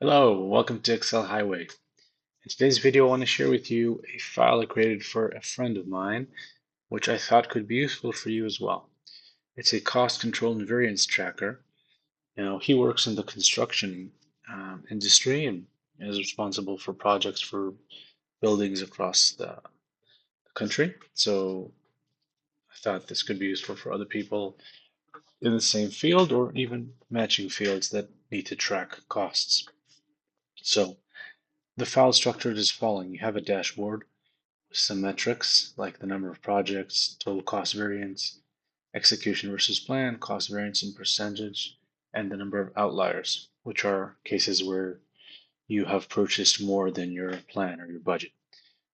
Hello, welcome to Excel Highway. In today's video, I want to share with you a file I created for a friend of mine, which I thought could be useful for you as well. It's a cost control and variance tracker. He works in the construction industry and is responsible for projects for buildings across the country. So I thought this could be useful for other people in the same field or even matching fields that need to track costs. So the file is structured as following. You have a dashboard with some metrics like the number of projects, total cost variance, execution versus plan, cost variance in percentage, and the number of outliers, which are cases where you have purchased more than your plan or your budget.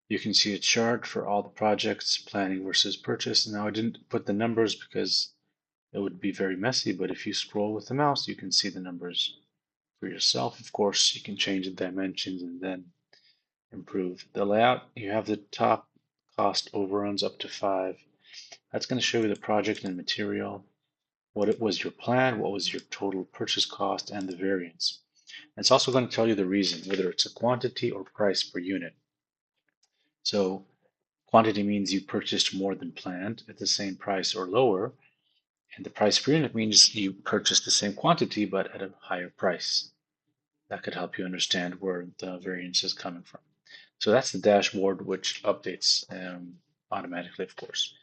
You can see a chart for all the projects, planning versus purchase. Now I didn't put the numbers because it would be very messy, but if you scroll with the mouse, you can see the numbers for yourself. Of course, you can change the dimensions and then improve the layout. You have the top cost overruns up to 5. That's going to show you the project and material, what it was your plan, what was your total purchase cost, and the variance. And it's also going to tell you the reason, whether it's a quantity or price per unit. So quantity means you purchased more than planned at the same price or lower, and the price per unit means you purchased the same quantity but at a higher price. That could help you understand where the variance is coming from. So that's the dashboard, which updates automatically, of course.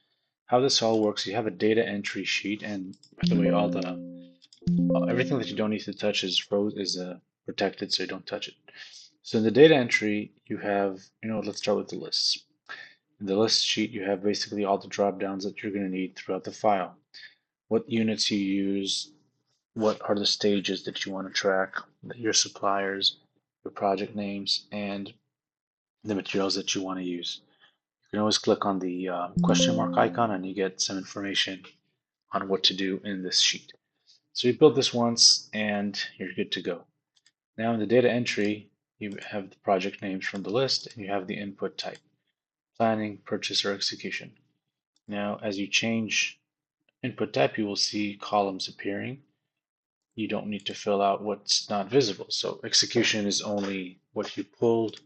How this all works, you have a data entry sheet, and by the way, all the everything that you don't need to touch is protected, so you don't touch it. So in the data entry, you have, let's start with the lists. In the list sheet, you have basically all the drop downs that you're going to need throughout the file. What units you use, what are the stages that you want to track, your suppliers, your project names, and the materials that you want to use. You can always click on the question mark icon and you get some information on what to do in this sheet. So you build this once and you're good to go. Now in the data entry, you have the project names from the list and you have the input type, planning, purchase, or execution. Now as you change input type, you will see columns appearing. You don't need to fill out what's not visible. So execution is only what you pulled,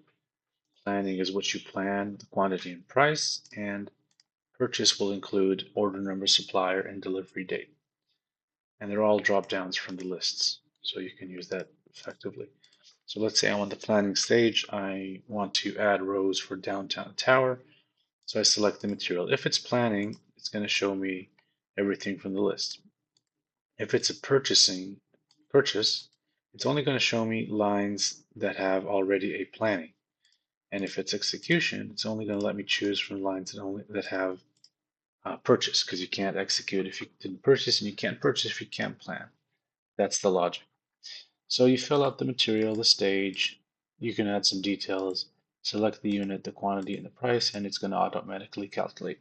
planning is what you plan, the quantity and price, and purchase will include order number, supplier, and delivery date. And they're all drop downs from the lists, so you can use that effectively. So let's say I'm on the planning stage. I want to add rows for downtown tower. So I select the material. If it's planning, it's going to show me everything from the list. If it's a purchase, it's only going to show me lines that have already a planning. And if it's execution, it's only going to let me choose from lines that have purchase, because you can't execute if you didn't purchase, and you can't purchase if you can't plan. That's the logic. So you fill out the material, the stage, you can add some details, select the unit, the quantity, and the price, and it's going to automatically calculate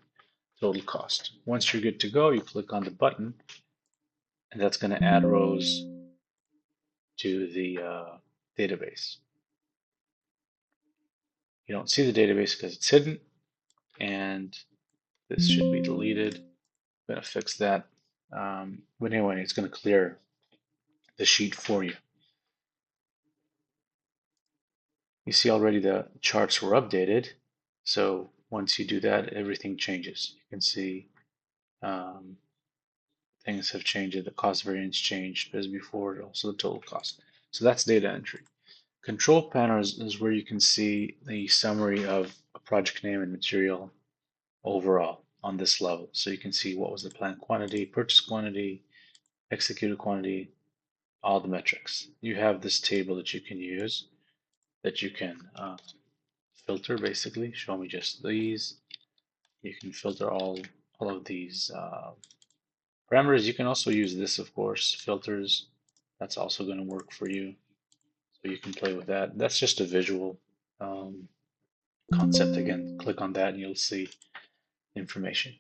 total cost. Once you're good to go, you click on the button, and that's going to add rows to the database. You don't see the database because it's hidden, and this should be deleted. I'm going to fix that. But anyway, it's going to clear the sheet for you. You see already the charts were updated. So once you do that, everything changes. You can see things have changed. The cost variance changed as before, also the total cost. So that's data entry. Control panel is where you can see the summary of a project name and material overall on this level. So you can see what was the planned quantity, purchase quantity, executed quantity, all the metrics. You have this table that you can use, that you can filter, basically. Show me just these. You can filter all of these parameters. You can also use this, of course, filters. That's also going to work for you. So you can play with that. That's just a visual concept. Again, click on that and you'll see information.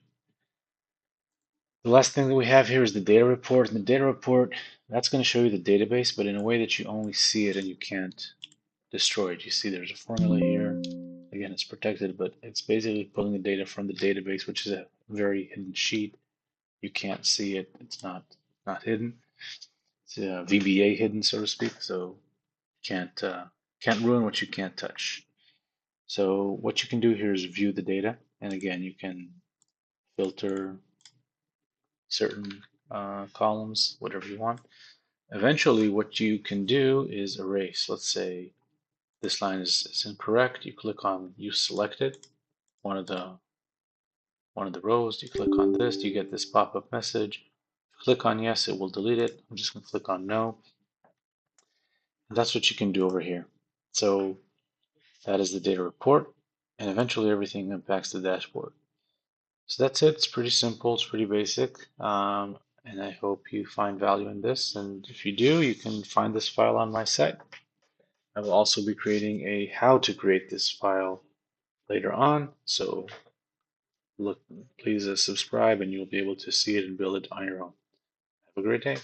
The last thing that we have here is the data report. And the data report, that's going to show you the database, but in a way that you only see it and you can't destroy it. You see there's a formula here. Again, it's protected, but it's basically pulling the data from the database, which is a very hidden sheet. You can't see it. It's not hidden. It's VBA hidden, so to speak. So you can't ruin what you can't touch. So what you can do here is view the data, and again, you can filter certain columns, whatever you want. Eventually, what you can do is erase. Let's say this line is incorrect. You click on use selected, one of the rows. You click on this, you get this pop-up message. Click on yes, it will delete it. I'm just going to click on no. And that's what you can do over here. So that is the data report, and eventually everything impacts the dashboard. So that's it. It's pretty simple. It's pretty basic. And I hope you find value in this. And if you do, you can find this file on my site. I will also be creating a how to create this file later on. So look, please subscribe and you'll be able to see it and build it on your own. Have a great day.